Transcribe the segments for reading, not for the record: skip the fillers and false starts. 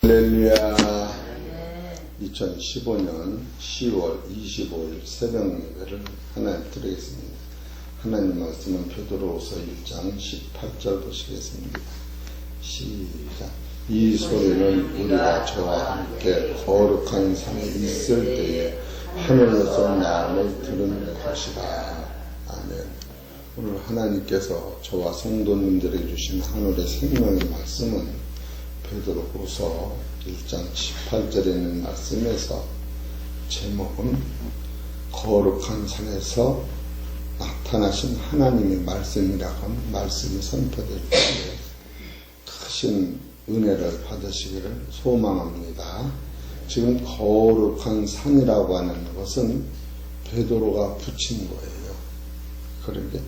할렐루야. 2015년 10월 25일 새벽 예배를 하나님 드리겠습니다. 하나님 말씀은 베드로후서 1장 18절 보시겠습니다. 시작. 이 소리는 우리가 저와 함께 거룩한 산에 있을 때에 하늘에서 나음을 들은 것이다. 아멘. 오늘 하나님께서 저와 성도님들에게 주신 하늘의 생명의 말씀은 베드로후서 1장 18절에 있는 말씀에서 제목은 거룩한 산에서 나타나신 하나님의 말씀이라고 하는 말씀이 선포될 때에 크신 은혜를 받으시기를 소망합니다. 지금 거룩한 산이라고 하는 것은 베드로가 붙인 거예요. 그러니까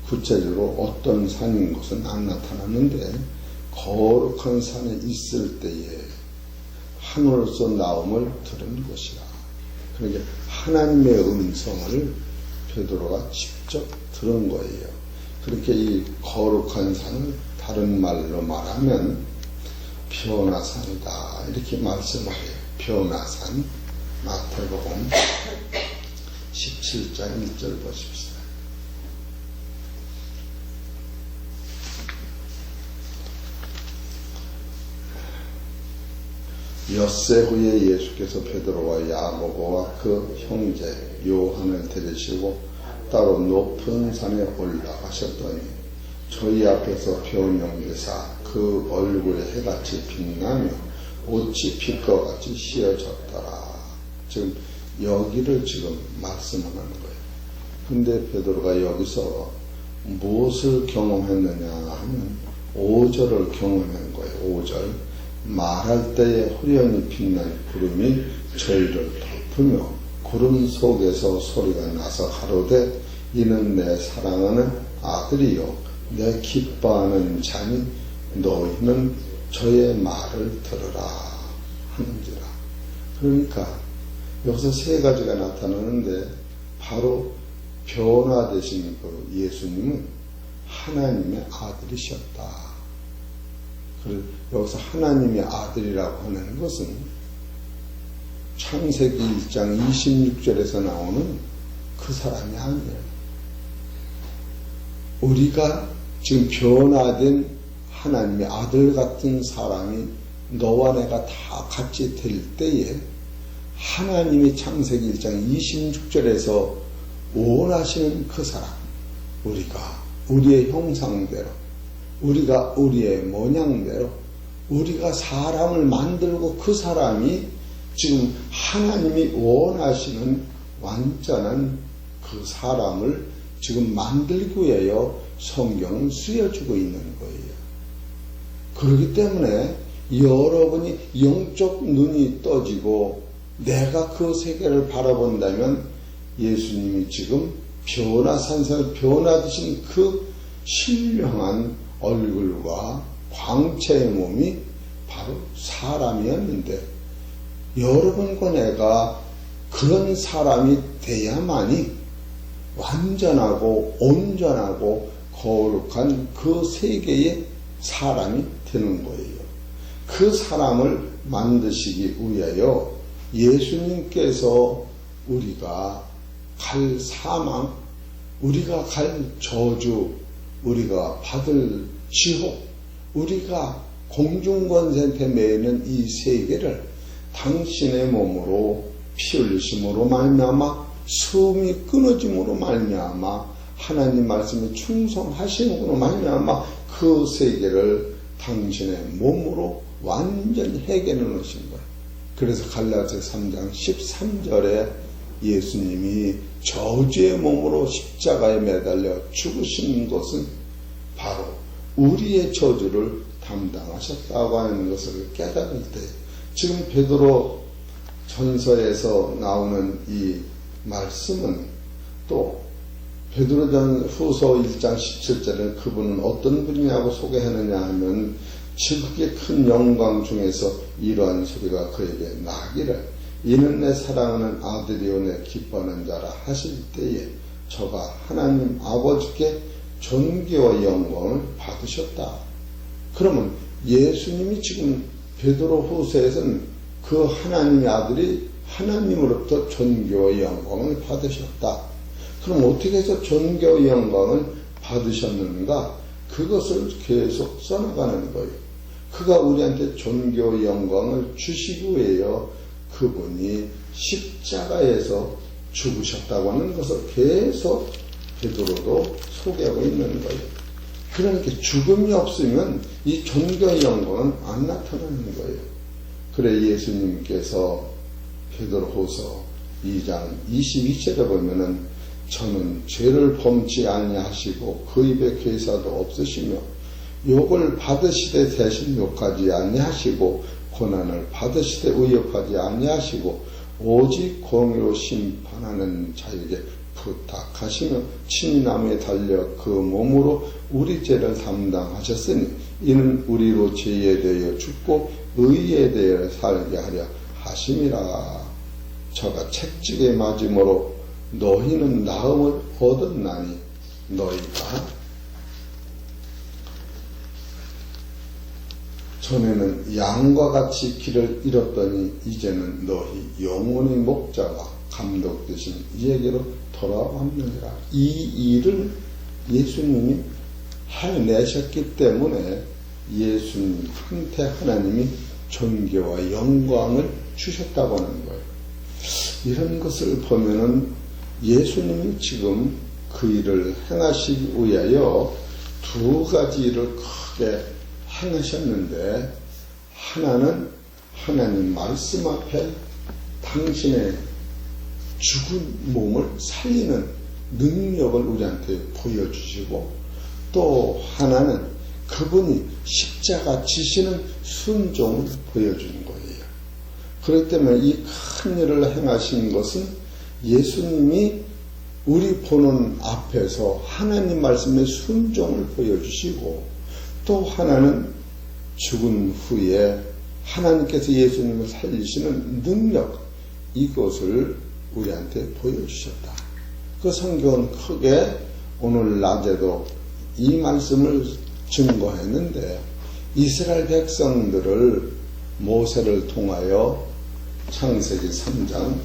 구체적으로 어떤 산인 것은 안 나타났는데 거룩한 산에 있을 때에 하늘에서 나음을 들은 것이라. 그러니까 하나님의 음성을 베드로가 직접 들은 거예요. 그렇게 이 거룩한 산을 다른 말로 말하면 변화산이다 이렇게 말씀해요. 변화산. 마태복음 17장 1절 보십시오. 엿새 후에 예수께서 베드로와 야고보와 그 형제 요한을 데리시고 따로 높은 산에 올라가셨더니 저희 앞에서 변형되사 그 얼굴에 해같이 빛나며 옷이 빛과 같이 씌어졌더라. 지금 여기를 지금 말씀하는 거예요. 근데 베드로가 여기서 무엇을 경험했느냐 하면 5절을 경험한 거예요. 5절. 말할 때에 호련히 빛난 구름이 저희를 덮으며 구름 속에서 소리가 나서 가로되 이는 내 사랑하는 아들이요 내 기뻐하는 자니 너희는 저의 말을 들으라 하는지라. 그러니까 여기서 세 가지가 나타나는데 바로 변화되신 그 예수님은 하나님의 아들이셨다. 여기서 하나님의 아들이라고 하는 것은 창세기 1장 26절에서 나오는 그 사람이 아니에요. 우리가 지금 변화된 하나님의 아들 같은 사람이 너와 내가 다 같이 될 때에 하나님이 창세기 1장 26절에서 원하시는 그 사람, 우리가 우리의 형상대로 우리가 우리의 모양대로 우리가 사람을 만들고 그 사람이 지금 하나님이 원하시는 완전한 그 사람을 지금 만들기 위하여 성경을 쓰여주고 있는 거예요. 그렇기 때문에 여러분이 영적 눈이 떠지고 내가 그 세계를 바라본다면 예수님이 지금 변화산성을 변화되신 그 신령한 얼굴과 광채의 몸이 바로 사람이었는데 여러분과 내가 그런 사람이 돼야만이 완전하고 온전하고 거룩한 그 세계의 사람이 되는 거예요. 그 사람을 만드시기 위하여 예수님께서 우리가 갈 사망, 우리가 갈 저주, 우리가 받을 지옥, 우리가 공중권세한테 매이는 이 세계를 당신의 몸으로 피 흘리심으로 말미암아 숨이 끊어짐으로 말미암아 하나님 말씀에 충성하심으로 말미암아 그 세계를 당신의 몸으로 완전히 해결해 놓으신 거예요. 그래서 갈라디아서 3장 13절에 예수님이 저주의 몸으로 십자가에 매달려 죽으신 것은 바로 우리의 저주를 담당하셨다고 하는 것을 깨달을 때 지금 베드로 전서에서 나오는 이 말씀은 또 베드로전 후서 1장 17절에 그분은 어떤 분이냐고 소개하느냐 하면 지극히 큰 영광 중에서 이러한 소리가 그에게 나기를 이는 내 사랑하는 아들이요 내 기뻐하는 자라 하실 때에 저가 하나님 아버지께 존귀와 영광을 받으셨다. 그러면 예수님이 지금 베드로후서에서는 그 하나님의 아들이 하나님으로부터 존귀와 영광을 받으셨다. 그럼 어떻게 해서 존귀와 영광을 받으셨는가? 그것을 계속 써나가는 거예요. 그가 우리한테 존귀와 영광을 주시기 위해요. 그분이 십자가에서 죽으셨다고 하는 것을 계속 베드로도 소개하고 있는 거예요. 그러니까 죽음이 없으면 이 존귀와 영광은 안 나타나는 거예요. 그래 예수님께서 베드로후서 2장 22절에 보면은 저는 죄를 범치 아니하시고 그 입에 괴사도 없으시며 욕을 받으시되 대신 욕하지 아니하시고 고난을 받으시되 의역하지 아니하시고 오직 공의로 심판하는 자에게 부탁하시며 친히 나무에 달려 그 몸으로 우리 죄를 담당하셨으니 이는 우리로 죄에 대하여 죽고 의에 대하여 살게 하려 하심이라. 저가 채찍에 맞음으로 너희는 나음을 얻었나니 너희가 전에는 양과 같이 길을 잃었더니 이제는 너희 영혼의 목자와 감독 되신 이에게로 돌아왔느니라. 이 일을 예수님이 해내셨기 때문에 예수님한테 하나님이 존귀와 영광을 주셨다고 하는 거예요. 이런 것을 보면은 예수님이 지금 그 일을 행하시기 위하여 두 가지 일을 크게 행하셨는데, 하나는 하나님 말씀 앞에 당신의 죽은 몸을 살리는 능력을 우리한테 보여주시고, 또 하나는 그분이 십자가 지시는 순종을 보여주는 거예요. 그렇기 때문에 이 큰 일을 행하신 것은 예수님이 우리 보는 앞에서 하나님 말씀의 순종을 보여주시고, 또 하나는 죽은 후에 하나님께서 예수님을 살리시는 능력, 이것을 우리한테 보여주셨다. 그 성경은 크게 오늘 낮에도 이 말씀을 증거했는데, 이스라엘 백성들을 모세를 통하여 창세기 3장,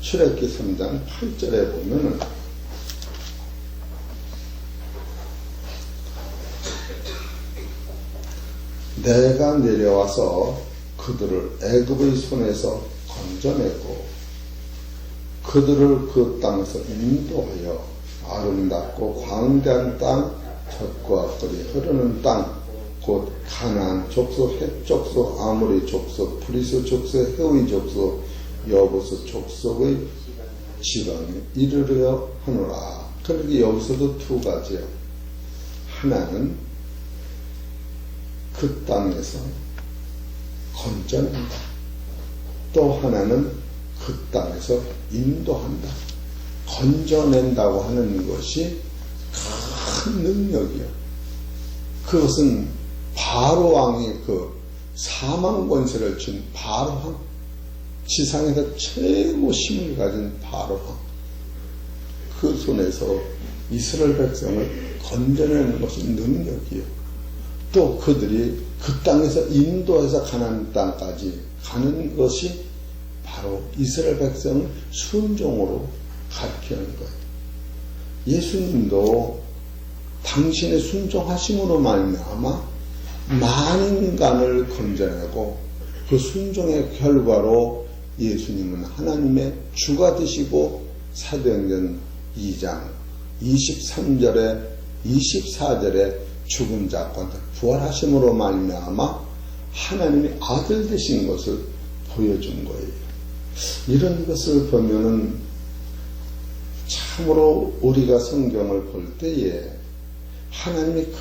출애굽기 3장 8절에 보면은 내가 내려와서 그들을 애굽의 손에서 건져내고 그들을 그 땅에서 인도하여 아름답고 광대한 땅, 젖과 꿀이 흐르는 땅, 곧 가나안 족속, 헷 족속, 아모리 족속, 브리스 족속, 헤위 족속, 여부스 족속의 지방에 이르려 하노라. 그런데 여기서도 두 가지요. 하나는 그 땅에서 건져낸다. 또 하나는 그 땅에서 인도한다. 건져낸다고 하는 것이 큰 능력이요. 그것은 바로 왕이 그 사망 권세를 쥔 바로 왕, 지상에서 최고 힘을 가진 바로 왕, 그 손에서 이스라엘 백성을 건져내는 것이 능력이요. 또 그들이 그 땅에서 인도해서 가나안 땅까지 가는 것이 바로 이스라엘 백성을 순종으로 가르치는 거예요. 예수님도 당신의 순종하심으로 말미암아 만인간을 건져내고, 그 순종의 결과로 예수님은 하나님의 주가 되시고 사도행전 2장 23절에 24절에 죽은 자 가운데 부활하심으로 말미암아 하나님의 아들 되신 것을 보여준 거예요. 이런 것을 보면은 참으로 우리가 성경을 볼 때에 하나님의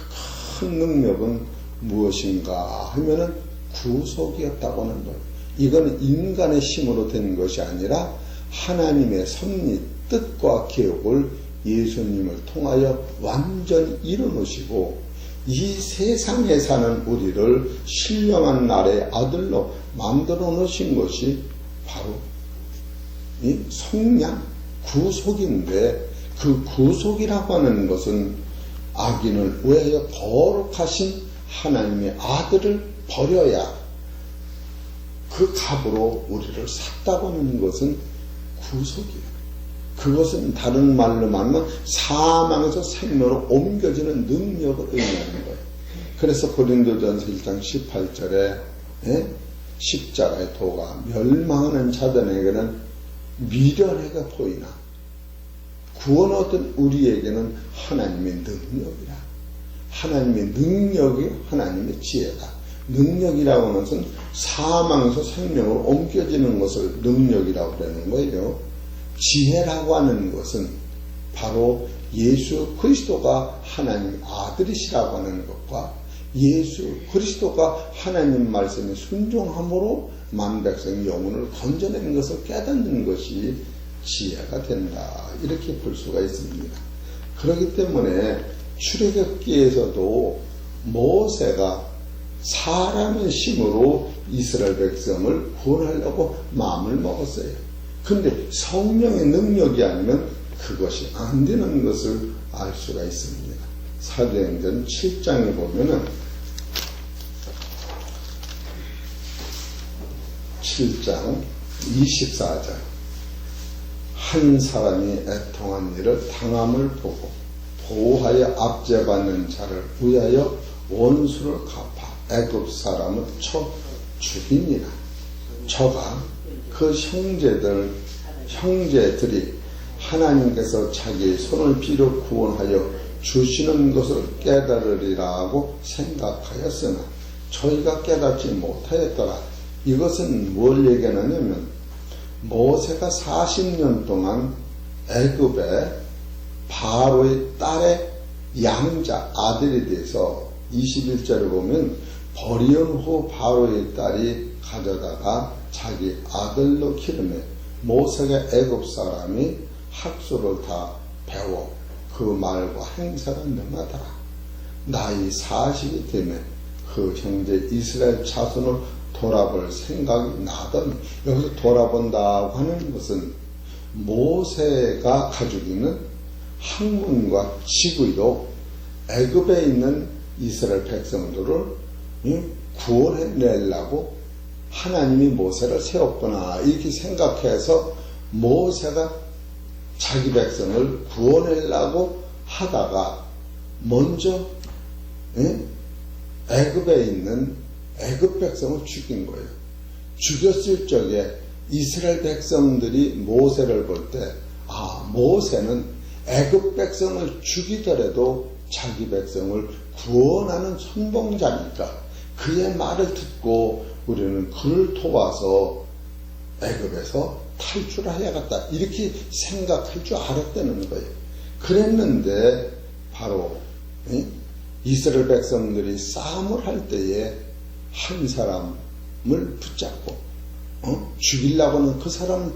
큰 능력은 무엇인가 하면은 구속이었다고 하는 거예요. 이건 인간의 힘으로 된 것이 아니라 하나님의 섭리, 뜻과 계획을 예수님을 통하여 완전히 이뤄놓으시고, 이 세상에 사는 우리를 신령한 나라의 아들로 만들어 놓으신 것이 바로 이 속량, 구속인데, 그 구속이라고 하는 것은 악인을 위하여 거룩하신 하나님의 아들을 버려야 그 값으로 우리를 샀다고 하는 것은 구속이에요. 그것은 다른 말로 말하면 사망에서 생명으로 옮겨지는 능력을 의미하는 거예요. 그래서 고린도전서 1장 18절에 십자가의 도가 멸망하는 자들에게는 미련하게 보이나 구원 얻은 우리에게는 하나님의 능력이라. 하나님의 능력이 하나님의 지혜다. 능력이라고 하는 것은 사망에서 생명으로 옮겨지는 것을 능력이라고 그러는 거예요. 지혜라고 하는 것은 바로 예수 그리스도가 하나님 아들이시라고 하는 것과 예수 그리스도가 하나님 말씀에 순종함으로 만백성 영혼을 건져내는 것을 깨닫는 것이 지혜가 된다. 이렇게 볼 수가 있습니다. 그렇기 때문에 출애굽기에서도 모세가 사람의 힘으로 이스라엘 백성을 구원하려고 마음을 먹었어요. 근데 성령의 능력이 아니면 그것이 안 되는 것을 알 수가 있습니다. 사도행전 7장에 보면은 7장 24절 한 사람이 애통한 일을 당함을 보고 보호하여 압제받는 자를 위하여 원수를 갚아 애굽 사람은 쳐 죽이니라. 저가 그 형제들이 하나님께서 자기의 손을 빌어 구원하여 주시는 것을 깨달으리라고 생각하였으나 저희가 깨닫지 못하였더라. 이것은 뭘 얘기하냐면 모세가 40년 동안 애굽에 바로의 딸의 양자 아들에 대해서 21절에 보면 버리온 후 바로의 딸이 가져다가 자기 아들로 기르매 모세가 애굽 사람이 학수를 다 배워 그 말과 행사가 능하더라. 나이 40이 되면 그 형제 이스라엘 자손을 돌아볼 생각이 나더니, 여기서 돌아본다고 하는 것은 모세가 가지고 있는 학문과 지위로 애굽에 있는 이스라엘 백성들을 구원해내려고 하나님이 모세를 세웠구나 이렇게 생각해서 모세가 자기 백성을 구원하려고 하다가 먼저 애굽에 있는 애굽 백성을 죽인 거예요. 죽였을 적에 이스라엘 백성들이 모세를 볼 때 모세는 애굽 백성을 죽이더라도 자기 백성을 구원하는 선봉자니까 그의 말을 듣고 우리는 그를 도와서 애굽에서 탈출해야겠다 이렇게 생각할 줄 알았다는 거예요. 그랬는데 바로 이스라엘 백성들이 싸움을 할 때에 한 사람을 붙잡고 죽이려고 하는 그 사람을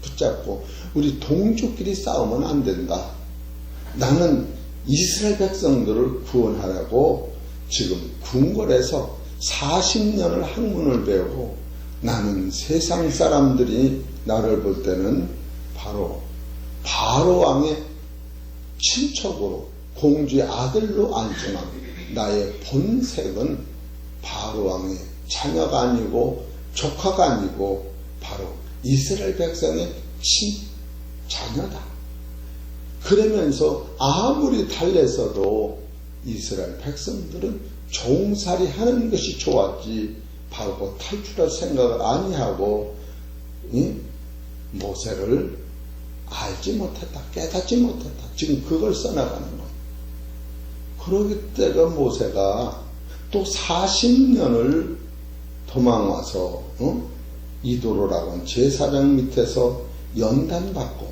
붙잡고 우리 동족끼리 싸우면 안 된다. 나는 이스라엘 백성들을 구원하려고 지금 궁궐에서 40년을 학문을 배우고 나는 세상 사람들이 나를 볼 때는 바로 바로 왕의 친척으로 공주의 아들로 알지만 나의 본색은 바로 왕의 자녀가 아니고 조카가 아니고 바로 이스라엘 백성의 친자녀다. 그러면서 아무리 달래서도 이스라엘 백성들은 종살이 하는 것이 좋았지 바로 탈출할 생각을 아니하고 모세를 알지 못했다. 깨닫지 못했다. 지금 그걸 써나가는 거예요. 그러기 때문에 모세가 또 40년을 도망와서 이도로라고 하는 제사장 밑에서 연단받고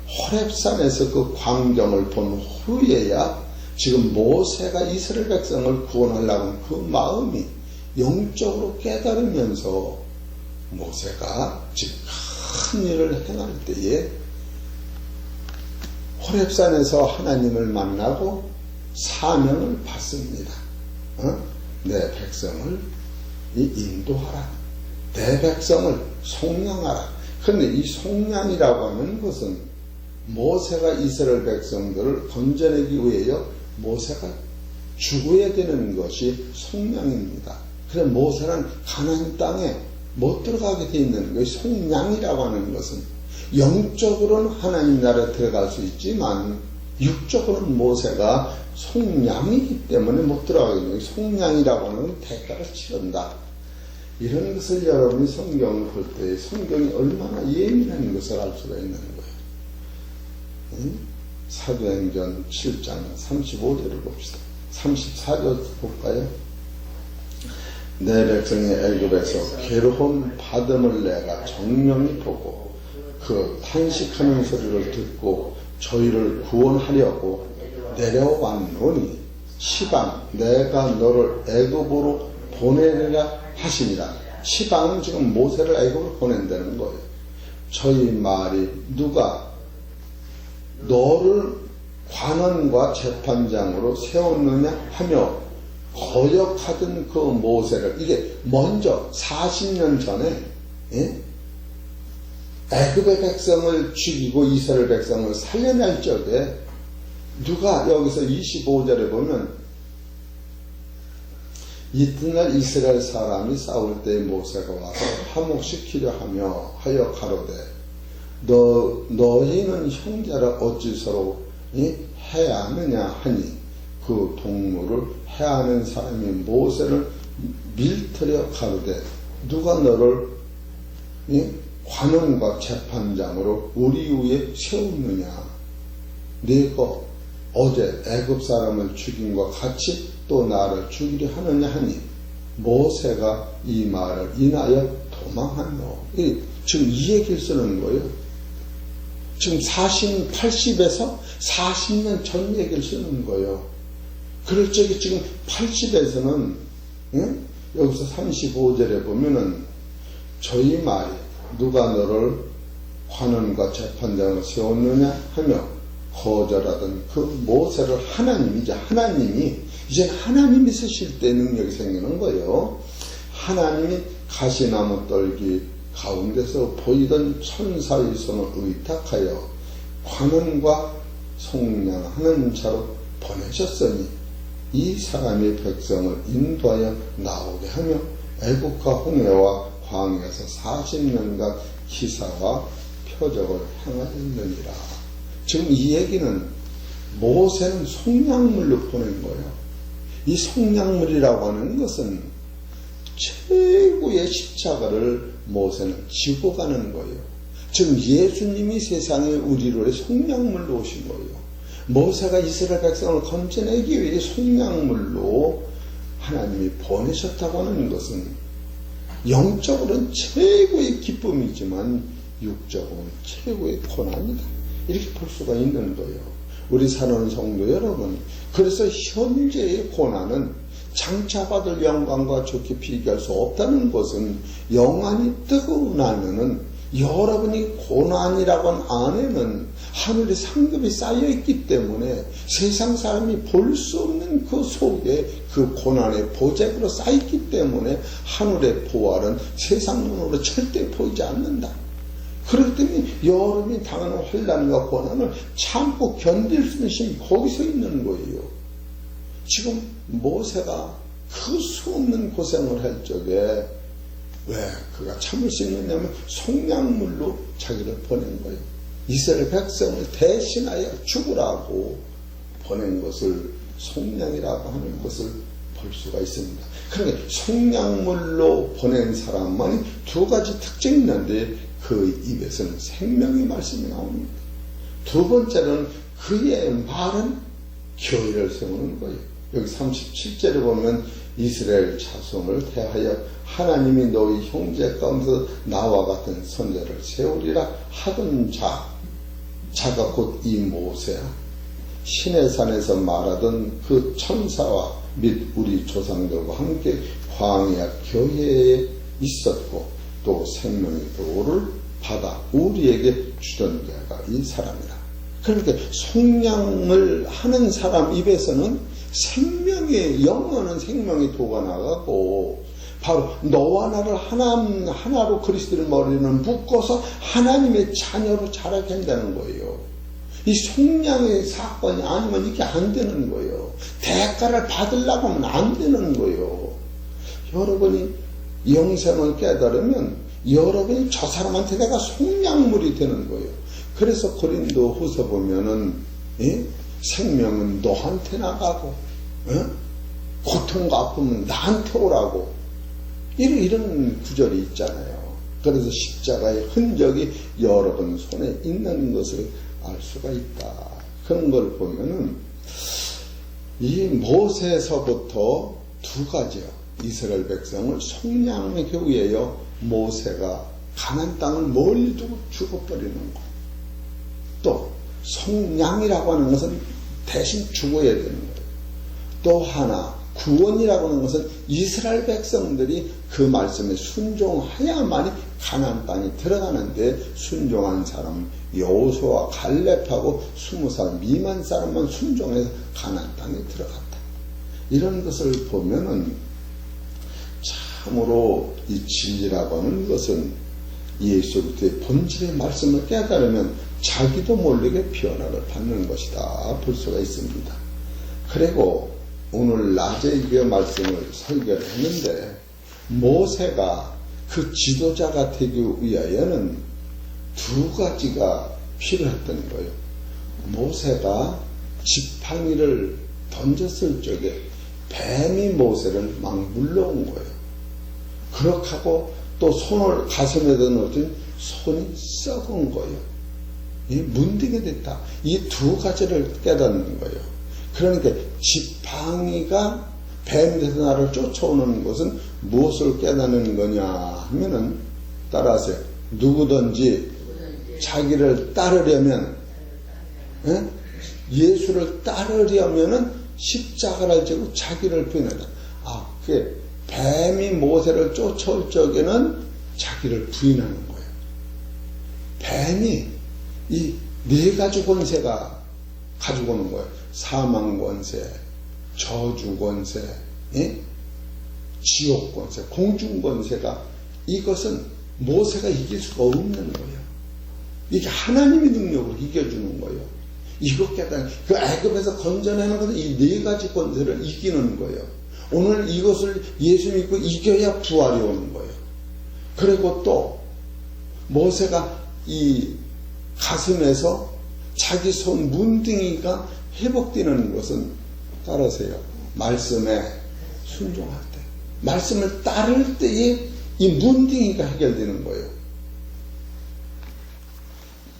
호렙산에서 그 광경을 본 후에야 지금 모세가 이스라엘 백성을 구원하려고 하는 그 마음이 영적으로 깨달으면서 모세가 지금 큰 일을 행할 때에 호렙산에서 하나님을 만나고 사명을 받습니다. 내 백성을 인도하라. 내 백성을 속량하라. 그런데 이 속량이라고 하는 것은 모세가 이스라엘 백성들을 건져내기 위하여 모세가 죽어야 되는 것이 속량입니다. 그래서 모세는 가나안 땅에 못 들어가게 돼 있는 거예요. 속량이라고 하는 것은 영적으로는 하나님 나라에 들어갈 수 있지만 육적으로는 모세가 속량이기 때문에 못 들어가게 돼요. 속량이라고 하는 건 대가를 치른다. 이런 것을 여러분이 성경을 볼 때 성경이 얼마나 예민한 것을 알 수가 있는 거예요. 사도행전 7장 35절을 봅시다. 34절 볼까요? 내 백성이 애굽에서 괴로움 받음을 내가 정령히 보고 그 탄식하는 소리를 듣고 저희를 구원하려고 내려왔노니 시방 내가 너를 애굽으로 보내리라 하시니라. 시방은 지금 모세를 애굽으로 보낸다는 거예요. 저희 말이 누가 너를 관원과 재판장으로 세웠느냐 하며 거역하던 그 모세를, 이게 먼저 40년 전에 애굽의 백성을 죽이고 이스라엘 백성을 살려낼 적에 누가 여기서 25절에 보면 이튿날 이스라엘 사람이 싸울 때 모세가 와서 화목시키려 하여 가로되 너희는 형제라 어찌 서로 해하느냐 하니 그 동물을 해하는 사람이 모세를 밀터려 가로되 누가 너를 관원과 재판장으로 우리 위에 세웠느냐. 네가 어제 애굽 사람을 죽인 것 같이 또 나를 죽이려 하느냐 하니 모세가 이 말을 인하여 도망하노. 지금 이 얘기를 쓰는 거예요. 지금 80에서 40년 전 얘기를 쓰는 거예요. 그럴 적에 지금 80에서는 여기서 35절에 보면은 저희 말이 누가 너를 관원과 재판장을 세웠느냐 하며 거절하던 그 모세를 하나님이 이제 하나님이 쓰실 때 능력이 생기는 거예요. 하나님이 가시나무 떨기 가운데서 보이던 천사의 손을 의탁하여 관원과 속량하는 자로 보내셨으니 이 사람이 백성을 인도하여 나오게 하며 애국과 홍해와 광야에서 40년간 기사와 표적을 행하였느니라. 지금 이 얘기는 모세는 속량물로 보낸 거예요. 이 속량물이라고 하는 것은 최고의 십자가를 모세는 지고 가는 거예요. 지금 예수님이 세상에 우리를 속량물로 오신 거예요. 모세가 이스라엘 백성을 건져내기 위해 속량물로 하나님이 보내셨다고 하는 것은 영적으로는 최고의 기쁨이지만 육적으로는 최고의 고난이다. 이렇게 볼 수가 있는 거예요. 우리 사는 성도 여러분, 그래서 현재의 고난은 장차 받을 영광과 좋게 비교할 수 없다는 것은 영안이 뜨거운 나면은 여러분이 고난이라고 한 안에는 하늘의 상급이 쌓여있기 때문에 세상 사람이 볼 수 없는 그 속에 그 고난의 보색으로 쌓였기 때문에 하늘의 보활은 세상 눈으로 절대 보이지 않는다. 그렇기 때문에 여러분이 당하는 환난과 고난을 참고 견딜 수 있는 힘이 거기서 있는 거예요. 지금 모세가 그 수 없는 고생을 할 적에 왜 그가 참을 수 있느냐면 속량물로 자기를 보낸 거예요. 이스라엘 백성을 대신하여 죽으라고 보낸 것을 속량이라고 하는 것을 볼 수가 있습니다. 그러니까 속량물로 보낸 사람만이 두 가지 특징이 있는데 그 입에서는 생명의 말씀이 나옵니다. 두 번째는 그의 말은 교회를 세우는 거예요. 여기 37절에 보면 이스라엘 자손을 대하여 하나님이 너희 형제 가운데서 나와 같은 선자를 세우리라 하던 자가 곧 이 모세야. 시내산에서 말하던 그 천사와 및 우리 조상들과 함께 광야 교회에 있었고 또 생명의 도를 받아 우리에게 주던 자가 이 사람이라. 그러니까 속량을 하는 사람 입에서는 생명의 영원한 생명의 도가 나가고 바로 너와 나를 하나로 그리스도의 머리는 묶어서 하나님의 자녀로 자라게 한다는 거예요. 이 속량의 사건이 아니면 이게 안 되는 거예요. 대가를 받으려고 하면 안 되는 거예요. 여러분이 영생을 깨달으면 여러분이 저 사람한테 내가 속량물이 되는 거예요. 그래서 고린도 후서 보면은 생명은 너한테 나가고 고통과 아픔은 나한테 오라고 이런 구절이 있잖아요. 그래서 십자가의 흔적이 여러분 손에 있는 것을 알 수가 있다. 그런 걸 보면은 이 모세에서부터 두 가지요. 이스라엘 백성을 속량하기 위해요. 모세가 가나안 땅을 멀리 두고 죽어버리는 것. 또 속량이라고 하는 것은 대신 죽어야 되는 거예요. 또 하나 구원이라고 하는 것은 이스라엘 백성들이 그 말씀에 순종해야만이 가나안 땅에 들어가는데 순종한 사람 여호수아와 갈렙하고 20살 미만 사람만 순종해서 가나안 땅에 들어갔다. 이런 것을 보면은 참으로 이 진리라고 하는 것은 예수 그리스도의 본질의 말씀을 깨달으면 자기도 모르게 변화를 받는 것이다 볼 수가 있습니다. 그리고 오늘 낮에 이 말씀을 설교를 했는데 모세가 그 지도자가 되기 위하여는 두 가지가 필요했던 거예요. 모세가 지팡이를 던졌을 적에 뱀이 모세를 막 물러온 거예요. 그렇게 하고 또 손을 가슴에다 넣었더니 손이 썩은 거예요. 문득이 됐다. 이 두 가지를 깨닫는 거예요. 그러니까 지팡이가 뱀에서 나를 쫓아오는 것은 무엇을 깨닫는 거냐 하면은 따라하세요. 누구든지 자기를 따르려면 예수를 따르려면은 십자가를 지고 자기를 부인한다. 그게 뱀이 모세를 쫓아올 적에는 자기를 부인하는 거예요. 뱀이 이 네 가지 권세가 가지고 오는 거예요. 사망 권세, 저주 권세, 지옥 권세, 공중 권세가 이것은 모세가 이길 수가 없는 거예요. 이게 하나님의 능력으로 이겨주는 거예요. 이것 깨달은 그 애굽에서 건져내는 것은 이 네 가지 권세를 이기는 거예요. 오늘 이것을 예수 믿고 이겨야 부활이 오는 거예요. 그리고 또 모세가 이 가슴에서 자기 손 문둥이가 회복되는 것은 따르세요. 말씀에 순종할 때, 말씀을 따를 때에 이 문둥이가 해결되는 거예요.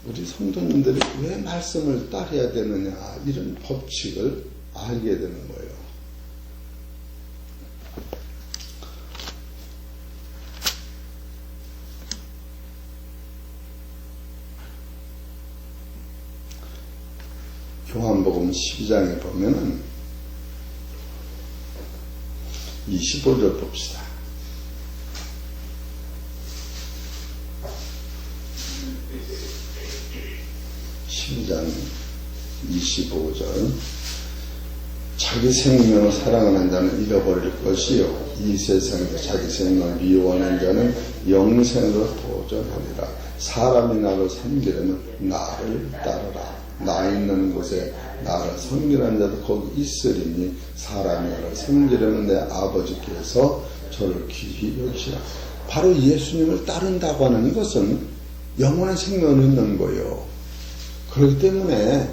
우리 성도님들이 왜 말씀을 따라야 되느냐 이런 법칙을 알게 되는 거예요. 요한복음 12장에 보면은 25절 봅시다. 12장 25절 자기 생명을 사랑하는 자는 잃어버릴 것이요 이 세상에서 자기 생명을 미워하는 자는 영생으로 도전하리라. 사람이 나를 섬기려면 나를 따르라. 나 있는 곳에 나를 섬기는 자도 거기 있으리니 사람이 나를 섬기려면 내 아버지께서 저를 귀히 여기시라. 바로 예수님을 따른다고 하는 것은 영원한 생명을 얻는 거예요. 그렇기 때문에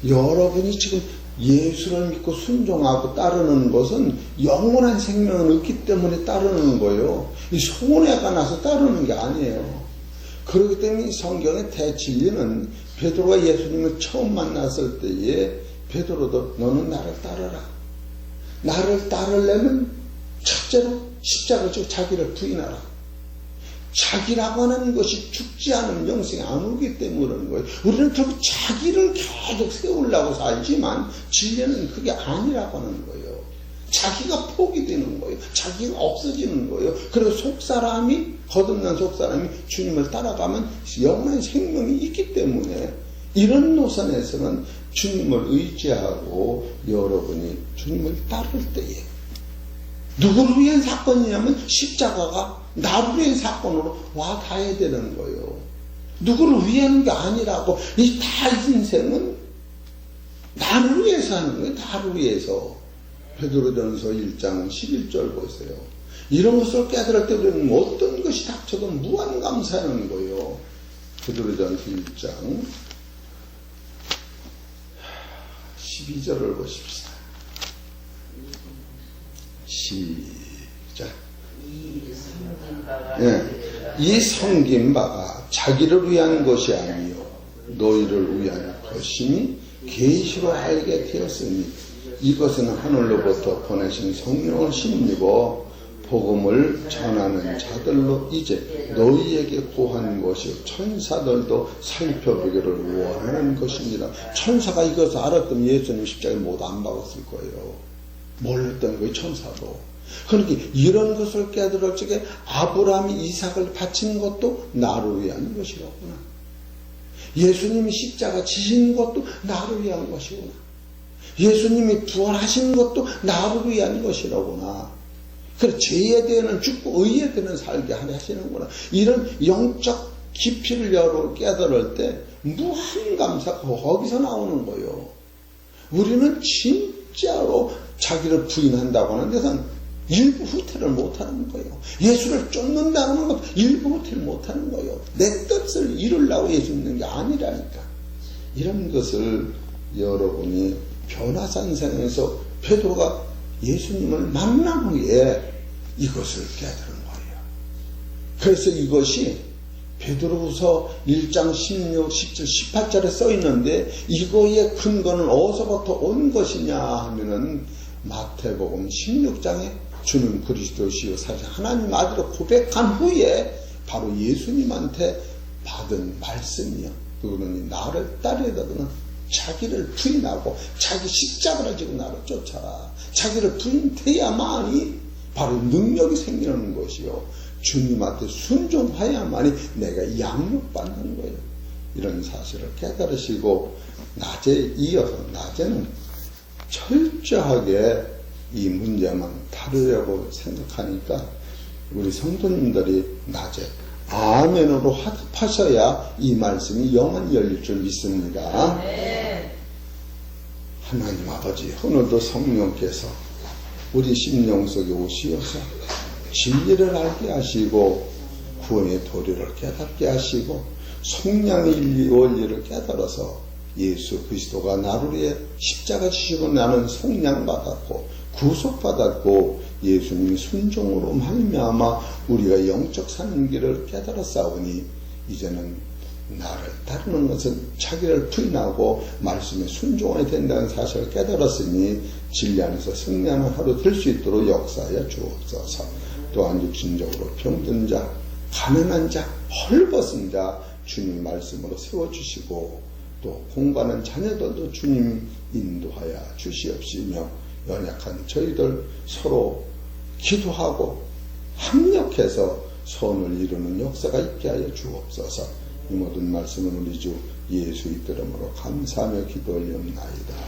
여러분이 지금 예수를 믿고 순종하고 따르는 것은 영원한 생명을 얻기 때문에 따르는 거예요. 이 손해가 나서 따르는 게 아니에요. 그렇기 때문에 성경의 대진리는 베드로가 예수님을 처음 만났을 때에 베드로도 너는 나를 따르라. 나를 따르려면 첫째로 십자가를 지고 자기를 부인하라. 자기라고 하는 것이 죽지 않으면 영생이 안 오기 때문에 그러는 거예요. 우리는 결국 자기를 계속 세우려고 살지만 진리는 그게 아니라고 하는 거예요. 자기가 포기되는 거예요. 자기가 없어지는 거예요. 그리고 속사람이 거듭난 속사람이 주님을 따라가면 영원한 생명이 있기 때문에 이런 노선에서는 주님을 의지하고 여러분이 주님을 따를 때에 누구를 위한 사건이냐면 십자가가 나를 위한 사건으로 와 닿아야 되는 거예요. 누구를 위한 게 아니라고. 이 다 인생은 나를 위해서 하는 거예요. 나를 위해서. 베드로전서 1장 11절 보세요. 이런 것을 깨달을 때 우리는 어떤 것이 닥쳐도 무한 감사하는 거예요. 베드로전서 1장 12절을 보십시다. 시작. 이 섬긴 바가 자기를 위한 것이 아니요 너희를 위한 것이니 계시로 알게 되었으니 이것은 하늘로부터 보내신 성령을 힘입어 복음을 전하는 자들로 이제 너희에게 고한 것이 천사들도 살펴보기를 원하는 것입니다. 천사가 이것을 알았더니 예수님 십자가에 못 안 박았을 거예요. 몰랐던 거예요, 천사도. 그러니까 이런 것을 깨달을 적에 아브라함이 이삭을 바친 것도 나를 위한 것이로구나. 예수님이 십자가 지신 것도 나를 위한 것이구나. 예수님이 부활하신 것도 나를 위한 것이로구나. 그래, 죄에 대해는 죽고 의에 대해는 살게 하시는구나. 이런 영적 깊이를 여러 깨달을 때 무한 감사가 거기서 나오는 거예요. 우리는 진짜로 자기를 부인한다고 하는 데서는 일부 후퇴를 못하는 거예요. 예수를 쫓는다는 것도 일부 후퇴를 못하는 거예요. 내 뜻을 이루려고 예수 믿는 게 아니라니까. 이런 것을 여러분이 변화산상에서 베드로가 예수님을 만난 후에 이것을 깨달은 거예요. 그래서 이것이 베드로후서 1장 16, 17, 18절에 써 있는데 이거의 근거는 어디서부터 온 것이냐 하면은 마태복음 16장에 주는 그리스도시요 사실 하나님 아들을 고백한 후에 바로 예수님한테 받은 말씀이요. 그거는 나를 따르려거든 자기를 부인하고 자기 십자가를 지고 나를 쫓아라. 자기를 부인해야만이 바로 능력이 생기는 것이요. 주님한테 순종해야만이 내가 양육받는 거예요. 이런 사실을 깨달으시고 낮에 이어서 낮에는 철저하게 이 문제만 다루려고 생각하니까 우리 성도님들이 낮에 아멘으로 화답하셔야 이 말씀이 영원히 열릴 줄 믿습니다. 하나님 아버지, 오늘도 성령께서 우리 심령 속에 오시어서 진리를 알게 하시고 구원의 도리를 깨닫게 하시고 성령의 원리를 깨달아서 예수 그리스도가 나를 위해 십자가 지시고 나는 속량받았고 구속받았고 예수님이 순종으로 말미암아 우리가 영적 사는 길을 깨달았사오니 이제는 나를 따르는 것은 자기를 부인하고 말씀에 순종해야 된다는 사실을 깨달았으니 진리 안에서 승리하는 하루 될 수 있도록 역사하여 주옵소서. 또한 육신적으로 병든 자, 가난한 자, 헐벗은 자 주님 말씀으로 세워주시고 또 공부하는 자녀들도 주님 인도하여 주시옵시며 연약한 저희들 서로 기도하고 합력해서 선을 이루는 역사가 있게 하여 주옵소서. 이 모든 말씀은 우리 주 예수의 이름으로 감사하며 기도하옵나이다.